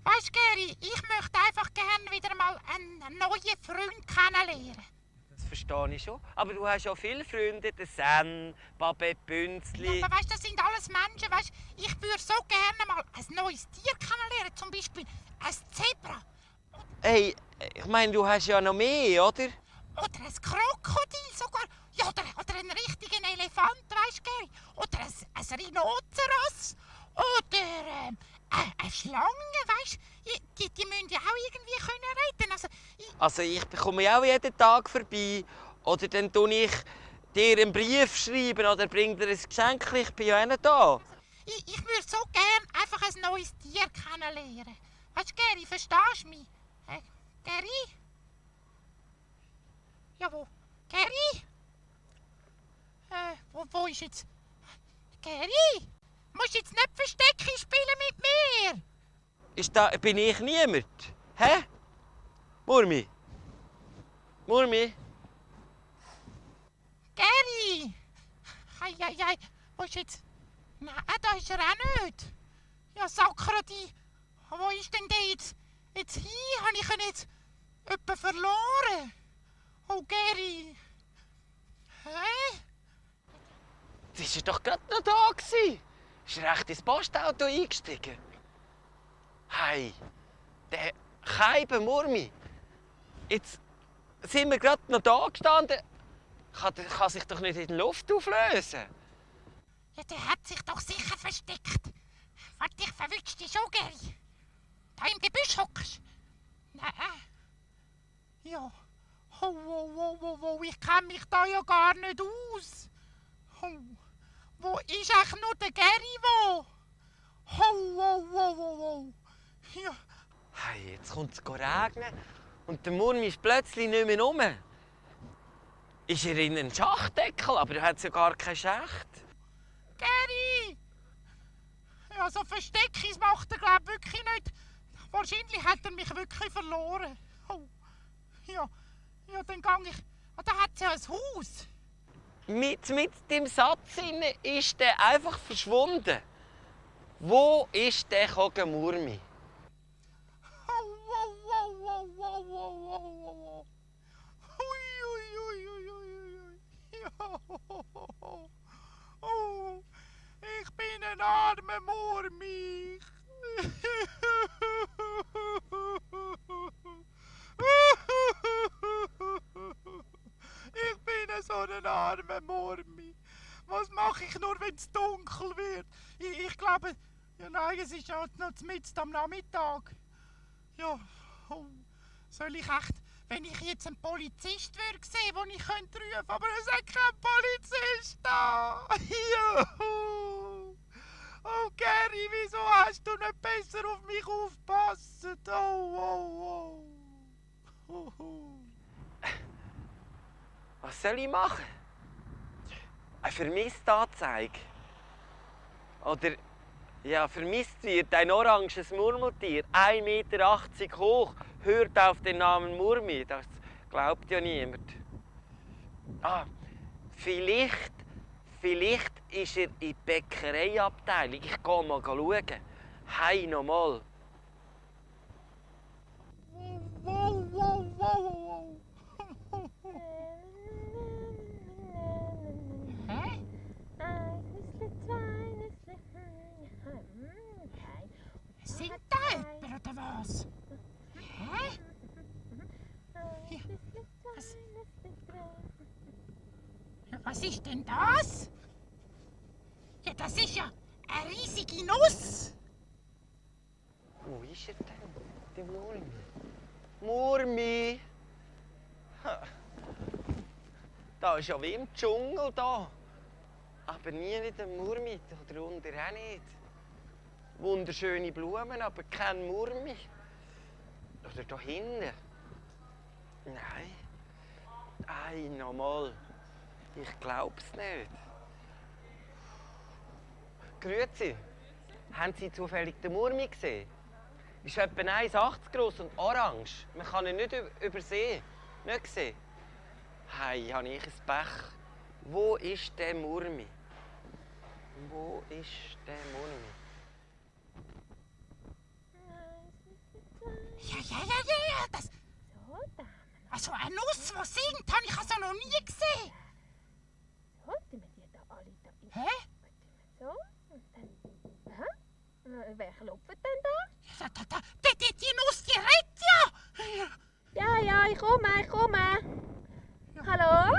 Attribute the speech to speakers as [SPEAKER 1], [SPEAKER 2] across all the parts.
[SPEAKER 1] Weisst du, Geri, ich möchte einfach gerne wieder mal einen neuen Freund kennenlernen.
[SPEAKER 2] Das verstehe ich schon. Aber du hast ja viele Freunde, den Sen, Babette Bünzli.
[SPEAKER 1] Ja, aber weisst, das sind alles Menschen, weisst, ich würde so gerne mal ein neues Tier kennenlernen, zum Beispiel ein Zebra.
[SPEAKER 2] Hey, ich meine, du hast ja noch mehr, oder?
[SPEAKER 1] Oder ein Krokodil sogar. Ja, oder einen richtigen Elefant, weisst du, Geri. Oder ein Rhinoceros. Oder eine Schlange, weisst du. Die müssen ja auch irgendwie können reden.
[SPEAKER 2] Also ich bekomme ja auch jeden Tag vorbei. Oder dann tue ich dir einen Brief schreiben oder bringe dir ein Geschenk. Ich bin ja auch nicht da.
[SPEAKER 1] Ich würde so gerne einfach ein neues Tier kennenlernen. Weisst du, Geri, verstehst du mich? Geri? Ja, wo? Geri? Wo ist jetzt... Geri? Musst jetzt nicht Verstecken spielen mit mir?
[SPEAKER 2] Bin ich niemand? Hä? Murmi? Murmi?
[SPEAKER 1] Geri! Ei, wo ist jetzt... Nein, da ist er auch nicht. Ja, Sakrati, wo ist denn der jetzt hin? Habe ich ihn jetzt jemanden verloren? Oh, Geri. Hä?
[SPEAKER 2] Das war doch gerade noch da. Ist recht ins Postauto eingestiegen. Hey, der Keiben Murmi. Jetzt sind wir gerade noch da gestanden. Kann sich doch nicht in der Luft auflösen.
[SPEAKER 1] Ja, der hat sich doch sicher versteckt. Warte, ich verwünsche dich schon, Geri. Da im Gebüsch hockst. Nein. Ja. Oh, ich kenne mich da ja gar nicht aus. Oh. Wo ist eigentlich nur der Geri, wo? Oh. Ja.
[SPEAKER 2] Hey, jetzt kommt es regnen und der Murmi ist plötzlich nicht mehr rum. Ist er in einen Schachtdeckel, aber er hat ja gar keinen Schacht.
[SPEAKER 1] Geri! Ja, so Versteckis macht er, glaub wirklich nicht. Wahrscheinlich hat er mich wirklich verloren. Oh. Ja, dann gang ich... Da hat es ja ein Haus.
[SPEAKER 2] Mit dem Satz ist der einfach verschwunden. Wo ist der Murmi?
[SPEAKER 1] Oh, ich bin ein armer Murmi. Ich bin so ein armer Murmi. Was mache ich nur, wenn es dunkel wird? Ich glaube, ja nein, es ist ja noch mitten am Nachmittag. Ja, oh, soll ich echt, wenn ich jetzt einen Polizist würde sehen, den ich rufen könnte, aber es ist kein Polizist da. Juhu. Oh Geri, wieso hast du nicht besser auf mich aufgepasst? Oh.
[SPEAKER 2] Was soll ich machen? Eine Vermisstanzeige? Oder, ja, vermisst wird ein oranges Murmeltier, 1,80 Meter hoch, hört auf den Namen Murmi. Das glaubt ja niemand. Vielleicht ist er in die Bäckereiabteilung. Ich gehe mal schauen. Hey, nochmal.
[SPEAKER 1] Wow. Hä? Sind da jemand oder was? Hä? Was ist denn das? Ja, das ist ja eine riesige Nuss.
[SPEAKER 2] Wo ist er denn, der Murmi? Murmi! Da ist ja wie im Dschungel da. Aber nie nicht ein Murmi, darunter auch nicht. Wunderschöne Blumen, aber kein Murmi. Oder da hinten. Nein. Ei, nochmal. Ich glaub's nicht. Grüezi. Haben Sie zufällig den Murmi gesehen? Ist etwa 1,80 groß und orange. Man kann ihn nicht übersehen. Nicht gesehen? Hey, habe ich ein Pech. Wo ist der Murmi? Wo ist der Murmi?
[SPEAKER 1] Also eine Nuss, die singt, habe ich also noch nie gesehen.
[SPEAKER 3] So, tun wir die da alle da in.
[SPEAKER 1] Hä?
[SPEAKER 3] So, und dann... Aha. Wer klopft denn da?
[SPEAKER 1] Die Nuss, die redet ja.
[SPEAKER 3] Ja, ich komme. Hallo?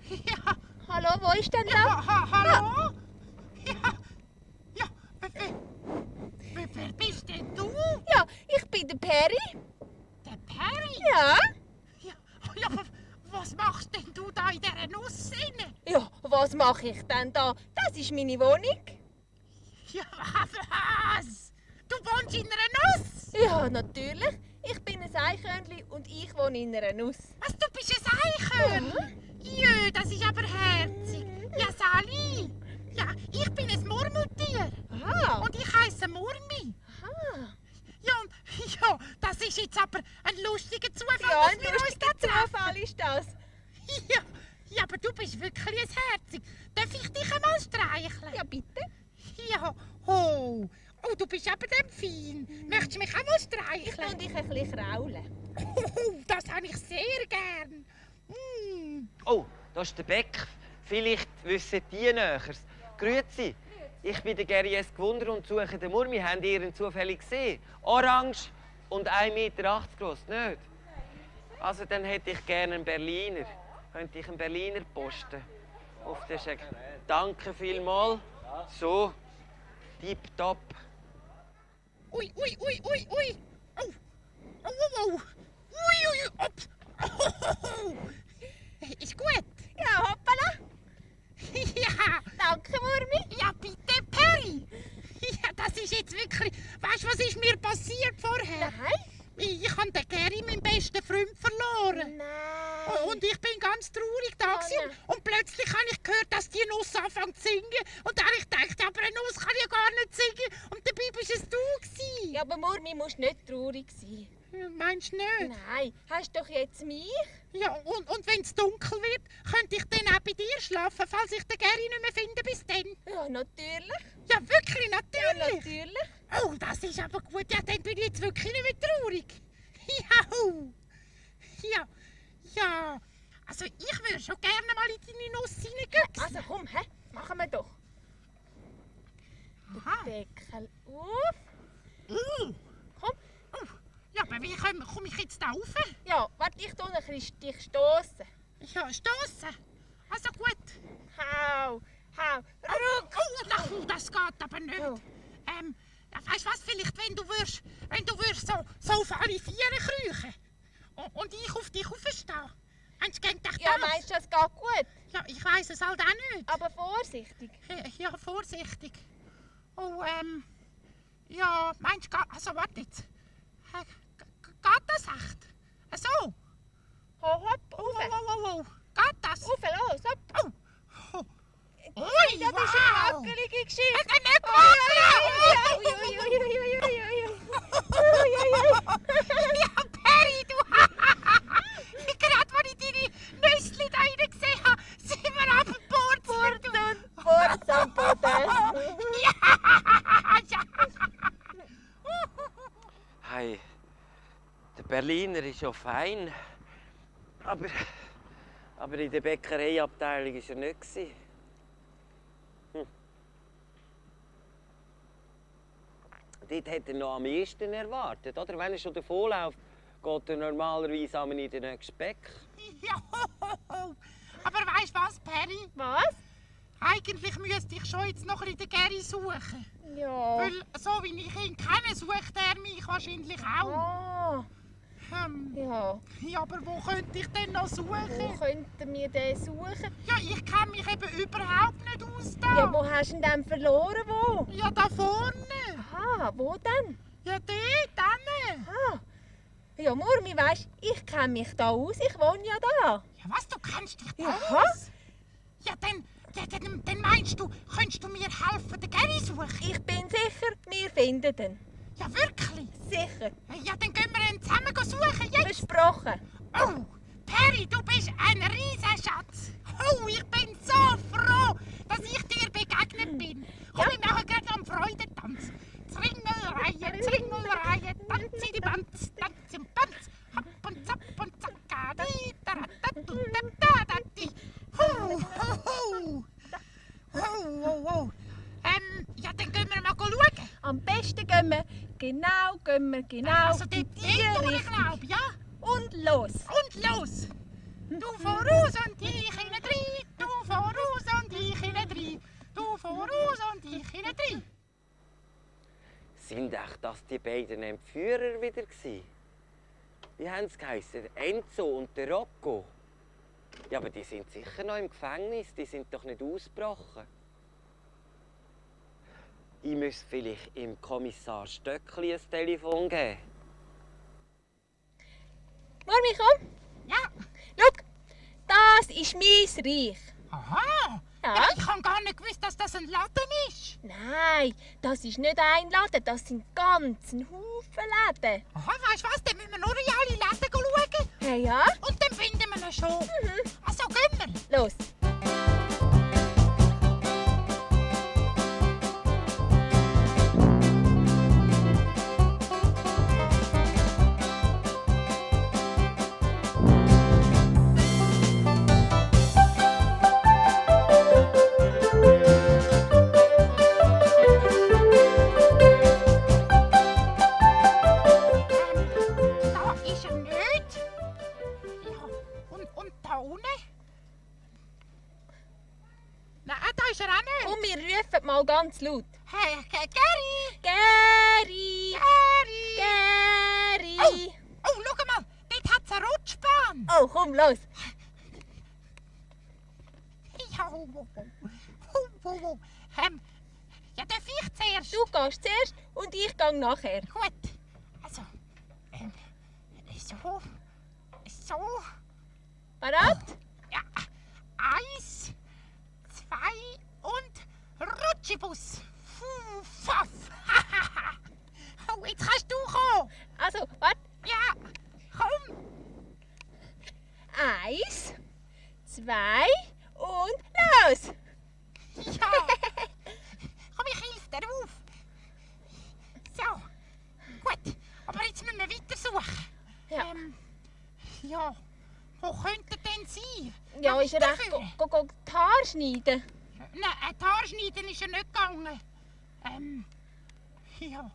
[SPEAKER 1] Ja.
[SPEAKER 3] Hallo, wo ist denn da?
[SPEAKER 1] Hallo? Ja, wer bist denn du?
[SPEAKER 3] Ja, ich bin der Perry.
[SPEAKER 1] Der Perry?
[SPEAKER 3] Ja?
[SPEAKER 1] Ja, aber was machst denn du da in dieser Nuss inne?
[SPEAKER 3] Ja, was mache ich denn da? Das ist meine Wohnung.
[SPEAKER 1] Ja, was? Du wohnst in einer Nuss?
[SPEAKER 3] Ja, natürlich. Ich bin ein Eichhörnchen und ich wohne in einer Nuss.
[SPEAKER 1] Was, du bist ein Eichhörnchen? Jö, das ist aber herzig. Ja, Sali. Ja, ich bin ein Murmeltier.
[SPEAKER 3] Aha.
[SPEAKER 1] Und ich heiße Murmi.
[SPEAKER 3] Aha.
[SPEAKER 1] Ja, das ist jetzt aber ein lustiger Zufall,
[SPEAKER 3] Ja,
[SPEAKER 1] dass
[SPEAKER 3] ein
[SPEAKER 1] wir uns
[SPEAKER 3] lustiger
[SPEAKER 1] da treffen.
[SPEAKER 3] Zufall ist das.
[SPEAKER 1] Ja, aber du bist wirklich ein Herzig. Darf ich dich einmal streicheln?
[SPEAKER 3] Ja, bitte.
[SPEAKER 1] Ja. Oh, du bist aber dann fein. Möchtest du mich auch mal
[SPEAKER 3] Ich
[SPEAKER 1] streicheln?
[SPEAKER 3] kann dich ein bisschen kraulen.
[SPEAKER 1] Oh, das habe ich sehr gern. Mm.
[SPEAKER 2] Oh, da ist der Beck. Vielleicht wissen die Näheres. Grüezi. Ich bin der Gary S. Gewunder und suche den Murmi. Habt ihr ihn zufällig gesehen? Orange und 1,80 Meter groß, nicht? Also dann hätte ich gerne einen Berliner. Könnte ich einen Berliner posten? Auf den Scheck. Danke vielmals. So, tipptopp.
[SPEAKER 1] Ui. Oh. Ui. Op. Ist gut.
[SPEAKER 3] Ja, hoppala.
[SPEAKER 1] Ja.
[SPEAKER 3] Danke, Murmi.
[SPEAKER 1] Ja, bitte, Perry. Ja, das ist jetzt wirklich... Weißt du, was ist mir passiert vorher?
[SPEAKER 3] Nein.
[SPEAKER 1] Ich habe den Gary, meinen besten Freund, verloren.
[SPEAKER 3] Nein.
[SPEAKER 1] Und ich bin ganz traurig da gewesen.
[SPEAKER 3] nein.
[SPEAKER 1] Und plötzlich habe ich gehört, dass die Nuss anfängt zu singen. Und dann habe ich gedacht, aber eine Nuss kann ja gar nicht singen. Und dabei bist es du gewesen.
[SPEAKER 3] Ja, aber Murmi, musst nicht traurig sein.
[SPEAKER 1] Meinst du nicht?
[SPEAKER 3] Nein, hast doch jetzt mich?
[SPEAKER 1] Ja, und wenn es dunkel wird, könnte ich dann auch bei dir schlafen, falls ich den Gary nicht mehr finde bis dann.
[SPEAKER 3] Ja, natürlich.
[SPEAKER 1] Ja, wirklich,
[SPEAKER 3] Ja,
[SPEAKER 1] natürlich.
[SPEAKER 3] natürlich.
[SPEAKER 1] Oh, das ist aber gut. Ja, dann bin ich jetzt wirklich nicht mehr traurig. Ja. Also ich würde schon gerne mal in deine Nuss hineingehen.
[SPEAKER 3] Also komm, machen wir doch.
[SPEAKER 1] Aha.
[SPEAKER 3] Deckel auf. Komm.
[SPEAKER 1] Ja, aber wie komme ich jetzt da rauf?
[SPEAKER 3] Ja, warte, ich tue dich stoßen.
[SPEAKER 1] Ja, stossen. Also gut.
[SPEAKER 3] Hau.
[SPEAKER 1] Oh, das geht aber nicht.
[SPEAKER 3] Oh.
[SPEAKER 1] Ja, weißt du was, vielleicht wenn du würdest so auf alle Viere kriechen und ich auf dich raufstehe. Meinst du, geht dich
[SPEAKER 3] Ja,
[SPEAKER 1] das?
[SPEAKER 3] meinst du, das geht gut?
[SPEAKER 1] Ja, ich weiss es halt auch nicht.
[SPEAKER 3] Aber vorsichtig.
[SPEAKER 1] Ja, vorsichtig. Oh, ja, meinst du, also warte jetzt. Geht das echt? So?
[SPEAKER 3] Hopp,
[SPEAKER 1] Oh.
[SPEAKER 3] rauf.
[SPEAKER 1] Geht das?
[SPEAKER 3] Rauf, los, hopp.
[SPEAKER 1] Oh. Ui,
[SPEAKER 3] Ja, das ist eine
[SPEAKER 1] wow.
[SPEAKER 3] wackelige Geschichte.
[SPEAKER 1] Nicht Ja, Perry, du! Gerade als ich deine Nüssli da rein gesehen habe, sind wir ab dem Bord.
[SPEAKER 3] Furz am Boden.
[SPEAKER 2] Hey, der Berliner ist ja fein. Aber in der Bäckereiabteilung war er nicht. Dort hätte er noch am ehesten erwartet, oder? Wenn er schon davonläuft, geht er normalerweise einmal in den nächsten Bäck.
[SPEAKER 1] Ja, aber weißt du was, Perry?
[SPEAKER 3] Was?
[SPEAKER 1] Eigentlich müsste ich schon jetzt noch ein bisschen den Gary suchen.
[SPEAKER 3] Ja.
[SPEAKER 1] Weil, so wie ich ihn kenne, sucht er mich wahrscheinlich auch.
[SPEAKER 3] Ah, ja.
[SPEAKER 1] Ja, aber wo könnte ich denn noch
[SPEAKER 3] Wo
[SPEAKER 1] suchen?
[SPEAKER 3] könnten wir den suchen?
[SPEAKER 1] Ja, ich kenne mich eben überhaupt nicht aus da.
[SPEAKER 3] Ja, wo hast du ihn denn verloren? Wo?
[SPEAKER 1] Ja, da vorne.
[SPEAKER 3] Aha, wo denn?
[SPEAKER 1] Ja, dort, dann.
[SPEAKER 3] Ah. Ja, Murmi, weisst, ich kenne mich da aus. Ich wohne ja da.
[SPEAKER 1] Ja, was, du kennst dich da
[SPEAKER 3] Ja.
[SPEAKER 1] aus? Ja, dann meinst du, könntest du mir helfen, den Gary suchen?
[SPEAKER 3] Ich bin sicher, wir finden ihn.
[SPEAKER 1] Ja, wirklich?
[SPEAKER 3] Sicher.
[SPEAKER 1] Ja, dann gehen wir ihn zusammen suchen, jetzt.
[SPEAKER 3] Versprochen.
[SPEAKER 1] Oh, Perry, du bist ein Riesenschatz. Oh, ich bin so froh, dass ich dir begegnet bin. Komm ich nachher gerade am Freudentanz. Zwingelreihe, tanzi die Banz, tanz im Banz, hopp und zapp und zacka,
[SPEAKER 3] am besten gehen wir genau
[SPEAKER 1] Also
[SPEAKER 3] in
[SPEAKER 1] dort
[SPEAKER 3] die
[SPEAKER 1] durch,
[SPEAKER 3] Richtung.
[SPEAKER 1] glaub ich, ja?
[SPEAKER 3] Und los.
[SPEAKER 1] Und los! Du voraus und ich hinten rein, du voraus und ich hinten rein, du voraus und ich hinten rein.
[SPEAKER 2] Sind echt das die beiden Entführer wieder gewesen? Wie haben sie geheißen? Enzo und der Rocco? Ja, aber die sind sicher noch im Gefängnis, die sind doch nicht ausgebrochen. Ich müsste vielleicht im Kommissar Stöckli ein Telefon geben.
[SPEAKER 3] Murmi, komm.
[SPEAKER 1] Ja,
[SPEAKER 3] Schau, das ist mein Reich.
[SPEAKER 1] aha.
[SPEAKER 3] Ja.
[SPEAKER 1] Ja, ich habe gar nicht gewusst, dass das ein Laden ist.
[SPEAKER 3] Nein, das ist nicht ein Laden, das sind ganz ein Haufen Läden.
[SPEAKER 1] Aha, weißt du was, dann müssen wir nur in alle Läden schauen.
[SPEAKER 3] Hey, ja?
[SPEAKER 1] Und dann finden wir ihn schon. Also gehen wir.
[SPEAKER 3] Los.
[SPEAKER 1] Da ist er nicht. Ja, und da unten? Nein, da ist er auch nicht.
[SPEAKER 3] Und wir rufen mal ganz laut.
[SPEAKER 1] Hey, Gary!
[SPEAKER 3] Gary!
[SPEAKER 1] Gary!
[SPEAKER 3] Gary!
[SPEAKER 1] Oh, schau mal, dort hat es eine Rutschbahn.
[SPEAKER 3] Oh, komm, los.
[SPEAKER 1] Ja, ja, darf ich zuerst?
[SPEAKER 3] Du gehst zuerst und ich gehe nachher.
[SPEAKER 1] Gut. Also, so, so,
[SPEAKER 3] Parat?
[SPEAKER 1] ja, 1, 2 und Rutschibus. Fuff. Oh, jetzt kannst du kommen.
[SPEAKER 3] Also, warte.
[SPEAKER 1] Ja, komm.
[SPEAKER 3] 1, 2 und los!
[SPEAKER 1] Ja. Komm, ich helfe dir auf. So, gut. Aber jetzt müssen wir weiter suchen.
[SPEAKER 3] Ja.
[SPEAKER 1] Ja, wo könnte er denn sein?
[SPEAKER 3] Ja,
[SPEAKER 1] Noch
[SPEAKER 3] ist er echt
[SPEAKER 1] weiterführen?
[SPEAKER 3] go die Haare schneiden?
[SPEAKER 1] Nein, die Haare schneiden ist er nicht gegangen. Ja.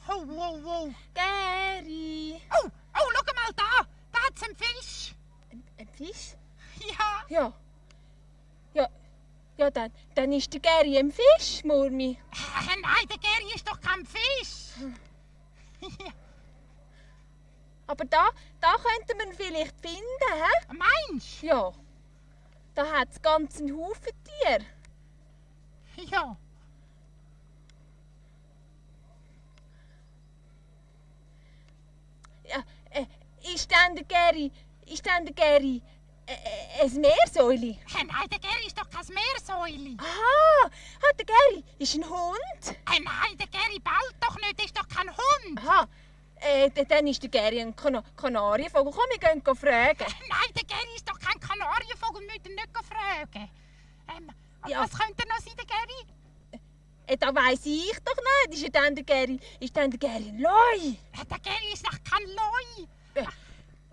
[SPEAKER 1] Oh.
[SPEAKER 3] Gary!
[SPEAKER 1] Oh, schau mal da. Da hat's einen Fisch.
[SPEAKER 3] Ein Fisch?
[SPEAKER 1] Ja.
[SPEAKER 3] Ja, dann ist der Gary ein Fisch, Murmi.
[SPEAKER 1] Nein, der Gary ist doch kein Fisch. Ja.
[SPEAKER 3] Aber da könnte man vielleicht finden, hä?
[SPEAKER 1] Meinst
[SPEAKER 3] Ja. Da hat es ganz einen Haufen Tiere.
[SPEAKER 1] du? Ja.
[SPEAKER 3] Ja, ist denn der Gary ein Meersäule?
[SPEAKER 1] Nein, der Gary ist doch kein Meersäule.
[SPEAKER 3] Aha, der Gary ist ein Hund.
[SPEAKER 1] Nein, der Gary bellt doch nicht, ist doch kein Hund.
[SPEAKER 3] Aha, dann ist der Gary ein Kanarienvogel. Komm, wir gehen fragen.
[SPEAKER 1] Nein, der Gary ist doch kein Kanarienvogel, wir müssen nicht fragen.
[SPEAKER 3] Ja.
[SPEAKER 1] Was könnte noch sein, der Gary?
[SPEAKER 3] Da weiss ich doch nicht. Ist dann der Gary ein Leu?
[SPEAKER 1] Der Gary ist doch kein Leu.
[SPEAKER 3] Äh,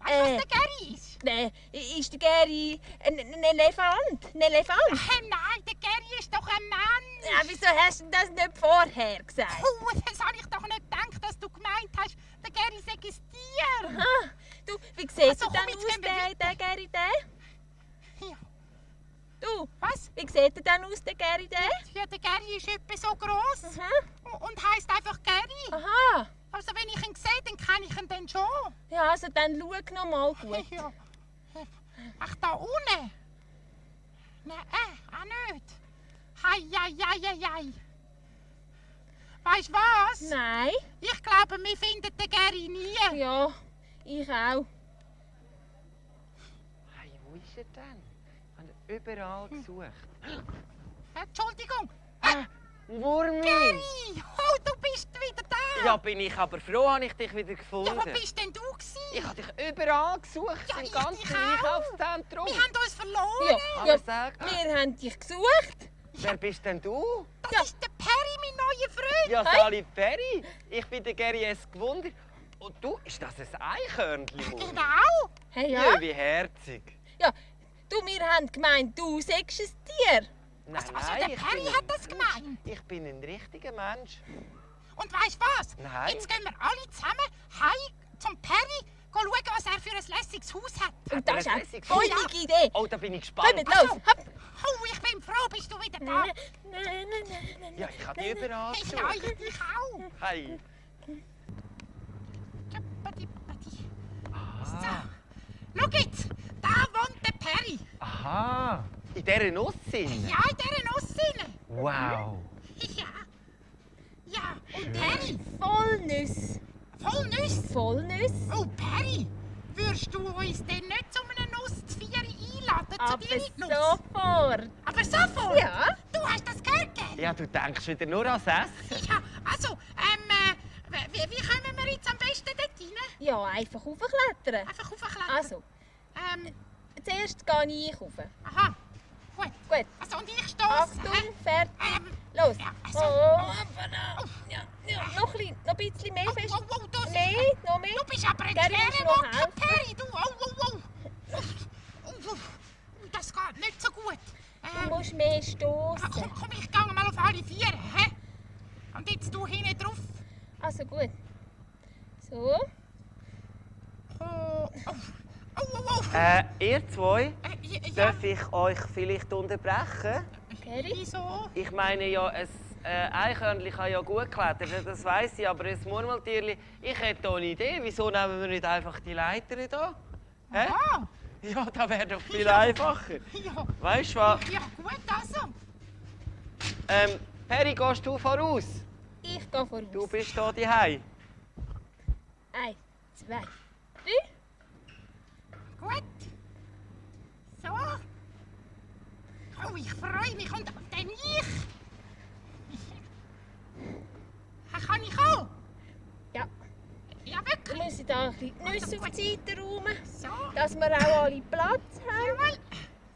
[SPEAKER 1] Weißt du, was der Gary ist?
[SPEAKER 3] Nein, ist der Gary ein Elefant? Ein Elefant?
[SPEAKER 1] Nein, der Gary ist doch ein Mann.
[SPEAKER 3] Ja, wieso hast du das nicht vorher gesagt?
[SPEAKER 1] Oh, das habe ich doch nicht gedacht, dass du gemeint hast, der Gary sei ein Tier.
[SPEAKER 3] Aha. Du, wie sieht
[SPEAKER 1] Also,
[SPEAKER 3] denn
[SPEAKER 1] komm, jetzt
[SPEAKER 3] aus,
[SPEAKER 1] gehen wir
[SPEAKER 3] der Gary, der?
[SPEAKER 1] Ja.
[SPEAKER 3] Du,
[SPEAKER 1] Was?
[SPEAKER 3] wie sieht denn aus, der Gary, der?
[SPEAKER 1] Ja, der Gary ist etwa so gross
[SPEAKER 3] Aha.
[SPEAKER 1] und heisst einfach Gary.
[SPEAKER 3] Aha.
[SPEAKER 1] Also wenn ich ihn sehe, dann kenne ich ihn dann schon.
[SPEAKER 3] Ja, also dann schau noch mal gut.
[SPEAKER 1] Ja. Ach, da unten? Nein, auch nicht. Hei. Weißt du was?
[SPEAKER 3] Nein.
[SPEAKER 1] Ich glaube, wir finden den Gary nie.
[SPEAKER 3] Ja, ich auch.
[SPEAKER 2] Hey, wo ist er denn? Ich habe ihn überall gesucht.
[SPEAKER 1] Entschuldigung.
[SPEAKER 2] Wurmi!
[SPEAKER 1] Gary! Oh, du bist wieder da.
[SPEAKER 2] Ja, bin ich aber froh, habe ich dich wieder gefunden.
[SPEAKER 1] Ja, wo bist denn du gewesen?
[SPEAKER 2] Ich habe dich überall gesucht,
[SPEAKER 1] Ja,
[SPEAKER 2] im
[SPEAKER 1] ich
[SPEAKER 2] ganzen
[SPEAKER 1] dich auch.
[SPEAKER 2] Einkaufszentrum.
[SPEAKER 1] Wir haben uns verloren.
[SPEAKER 2] Aber
[SPEAKER 3] Ja,
[SPEAKER 2] sag,
[SPEAKER 3] wir haben dich gesucht.
[SPEAKER 2] wer bist denn du?
[SPEAKER 1] Das
[SPEAKER 3] Ja.
[SPEAKER 1] ist der Perry, mein neuer Freund.
[SPEAKER 2] Ja,
[SPEAKER 3] Hey.
[SPEAKER 2] Sali Ferry. Ich bin der Gary S. gewundert. Und du, ist das ein Eichhörnchen? Wurmi?
[SPEAKER 1] Genau.
[SPEAKER 3] Hey, ja?
[SPEAKER 2] Wie herzig.
[SPEAKER 3] Ja, du, wir haben gemeint, du sagst ein Tier.
[SPEAKER 2] Nein,
[SPEAKER 1] Also der
[SPEAKER 2] ich
[SPEAKER 1] Perry
[SPEAKER 2] bin
[SPEAKER 1] hat
[SPEAKER 2] ein
[SPEAKER 1] das
[SPEAKER 2] Mensch.
[SPEAKER 1] gemeint.
[SPEAKER 2] Ich bin ein richtiger Mensch.
[SPEAKER 1] Und weisst was?
[SPEAKER 2] Nein.
[SPEAKER 1] Jetzt gehen wir alle zusammen heim zum Perry schauen, was er für ein lässiges Haus hat.
[SPEAKER 3] Und das ist
[SPEAKER 2] er
[SPEAKER 3] eine
[SPEAKER 2] ein lässiges
[SPEAKER 3] völlige Idee.
[SPEAKER 2] Oh, da bin ich
[SPEAKER 3] Komm
[SPEAKER 2] gespannt.
[SPEAKER 3] mit, los. Hopp.
[SPEAKER 1] Oh, ich bin froh, bist du wieder da.
[SPEAKER 3] Nein.
[SPEAKER 2] Ja, ich kann die überall
[SPEAKER 1] Ja,
[SPEAKER 2] schauen.
[SPEAKER 1] ich auch.
[SPEAKER 2] Hey.
[SPEAKER 1] Tschöppadi-padi.
[SPEAKER 2] Ah.
[SPEAKER 1] So, schau jetzt, da wohnt der Perry.
[SPEAKER 2] Aha. In dieser Nusssinne?
[SPEAKER 1] Ja, in dieser Nusssinne.
[SPEAKER 2] Wow.
[SPEAKER 1] Ja. Ja, und Perry,
[SPEAKER 3] Voll Nüsse.
[SPEAKER 1] voll Nüsse.
[SPEAKER 3] Voll Nüsse.
[SPEAKER 1] Oh, Perry, würdest du uns denn nicht zu einer Nuss zu 4 einladen, zu
[SPEAKER 3] Aber
[SPEAKER 1] dir in die Nuss?
[SPEAKER 3] sofort.
[SPEAKER 1] Aber sofort?
[SPEAKER 3] Ja.
[SPEAKER 1] Du hast das gehört, gell?
[SPEAKER 2] Ja, du denkst wieder nur ans Essen.
[SPEAKER 1] Ja, also, wie kommen wir jetzt am besten dort rein?
[SPEAKER 3] Ja, einfach raufklettern.
[SPEAKER 1] Einfach raufklettern.
[SPEAKER 3] Also, zuerst gehe ich rauf.
[SPEAKER 1] Aha, gut.
[SPEAKER 3] Gut.
[SPEAKER 1] Also, und ich stoße.
[SPEAKER 3] Achtung, fertig. Los.
[SPEAKER 1] Ja, also.
[SPEAKER 3] Ja, noch ein bisschen mehr fest.
[SPEAKER 1] du,
[SPEAKER 3] Mehr, noch mehr.
[SPEAKER 1] du bist aber ein
[SPEAKER 3] Gell, musst
[SPEAKER 1] schwerer
[SPEAKER 3] noch
[SPEAKER 1] Wocke,
[SPEAKER 3] helfen.
[SPEAKER 1] Perry, du. Das geht nicht so gut.
[SPEAKER 3] Du musst mehr stoßen.
[SPEAKER 1] Komm, ich gehe mal auf alle 4, hä? Und jetzt du hinten drauf.
[SPEAKER 3] Also gut. So.
[SPEAKER 1] Oh.
[SPEAKER 2] Ihr zwei,
[SPEAKER 1] Ja,
[SPEAKER 2] darf ich euch vielleicht unterbrechen?
[SPEAKER 3] Perry.
[SPEAKER 1] wieso?
[SPEAKER 2] Ich meine ja, ein Eichhörnchen kann ja gut klettern, das weiss ich, aber ein Murmeltierli, ich hätte da eine Idee. Wieso nehmen wir nicht einfach die Leiter hier? Hä?
[SPEAKER 1] Ah,
[SPEAKER 2] Ja, das wäre doch viel einfacher.
[SPEAKER 1] ja.
[SPEAKER 2] Weißt du was?
[SPEAKER 1] Ja, gut, also.
[SPEAKER 2] Perry, gehst du voraus?
[SPEAKER 3] Ich gehe voraus.
[SPEAKER 2] Du bist hier daheim.
[SPEAKER 3] 1, 2, 3.
[SPEAKER 1] Gut. So. Oh, ich freue mich. Und dann ich. Kann ich auch?
[SPEAKER 3] Ja.
[SPEAKER 1] Ja,
[SPEAKER 3] Wir
[SPEAKER 1] wirklich.
[SPEAKER 3] müssen da ein bisschen die Nüsse auf die Seite räumen,
[SPEAKER 1] So.
[SPEAKER 3] dass wir auch alle Platz haben.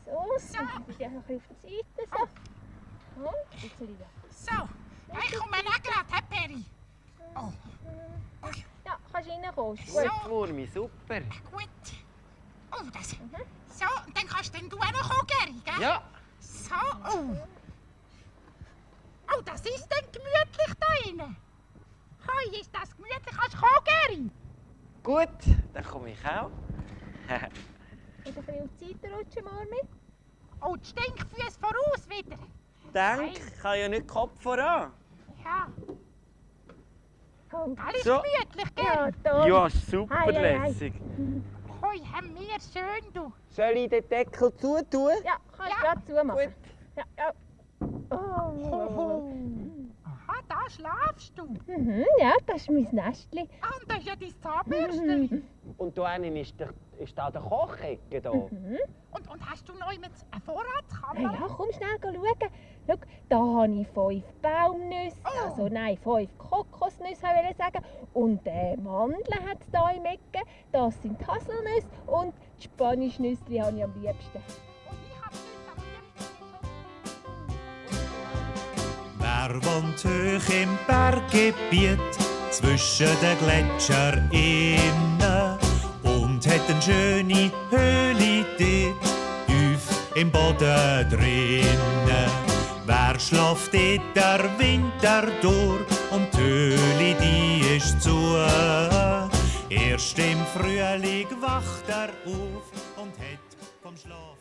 [SPEAKER 1] Jawohl.
[SPEAKER 3] So,
[SPEAKER 1] So.
[SPEAKER 3] dann bitte ein bisschen auf die Seite. So. So, ein bisschen da.
[SPEAKER 1] So. Ja, ich komme auch gerade, Herr Perry. Oh,
[SPEAKER 3] Ja, kannst reinkommen. Ist
[SPEAKER 1] So.
[SPEAKER 3] gut.
[SPEAKER 2] Gut, Murmi, super.
[SPEAKER 1] gut. Oh, das. So, und dann kannst denn du auch noch kommen, Gary, gell?
[SPEAKER 2] Ja,
[SPEAKER 1] So. Oh. Oh, das ist denn gemütlich da drinnen. Hoi, ist das gemütlich? Kannst du kommen, Gary?
[SPEAKER 2] gut, dann komme ich auch.
[SPEAKER 3] Wieder ein bisschen auf die Seite rutschen, Marmi.
[SPEAKER 1] Oh, die Stinkfüße voraus wieder.
[SPEAKER 2] Denk, ich habe ja nicht Kopf voran.
[SPEAKER 1] Ja.
[SPEAKER 3] Oh.
[SPEAKER 1] Alles
[SPEAKER 2] So.
[SPEAKER 1] gemütlich, gell?
[SPEAKER 3] Ja, da.
[SPEAKER 2] Ja, super
[SPEAKER 3] Ei, ei, ei.
[SPEAKER 2] lässig.
[SPEAKER 1] Hoi, haben wir schön, du.
[SPEAKER 2] Soll ich den Deckel zutun?
[SPEAKER 3] Ja, kannst
[SPEAKER 1] Ja.
[SPEAKER 3] gerade zumachen.
[SPEAKER 2] Gut.
[SPEAKER 3] Ja, ja. Oh.
[SPEAKER 1] Aha, da schlafst du.
[SPEAKER 3] Ja, das ist mein Nestli.
[SPEAKER 1] Ah, und das ist ja dein Zahnbürstchen.
[SPEAKER 2] Und da hinten ist da der Kochecke da.
[SPEAKER 1] Und hast du noch eine Vorratskammer?
[SPEAKER 3] Ja, komm schnell schauen. Schau, da habe ich 5 Baumnüsse,
[SPEAKER 1] Oh.
[SPEAKER 3] also nein, 5 Kokosnüsse, wollte ich sagen. Und Mandeln hat es hier im Ecken. Das sind Haselnüsse und die Spanischnüsse habe ich am liebsten.
[SPEAKER 1] Und ich habe das am liebsten.
[SPEAKER 4] Wer wohnt hoch im Berggebiet zwischen den Gletschern innen und hat eine schöne Höhle dort tief im Boden drinnen? Wer schläft dort der Winter durch und die Höhle die ist zu? Erst im Frühling wacht er auf und hat vom Schlaf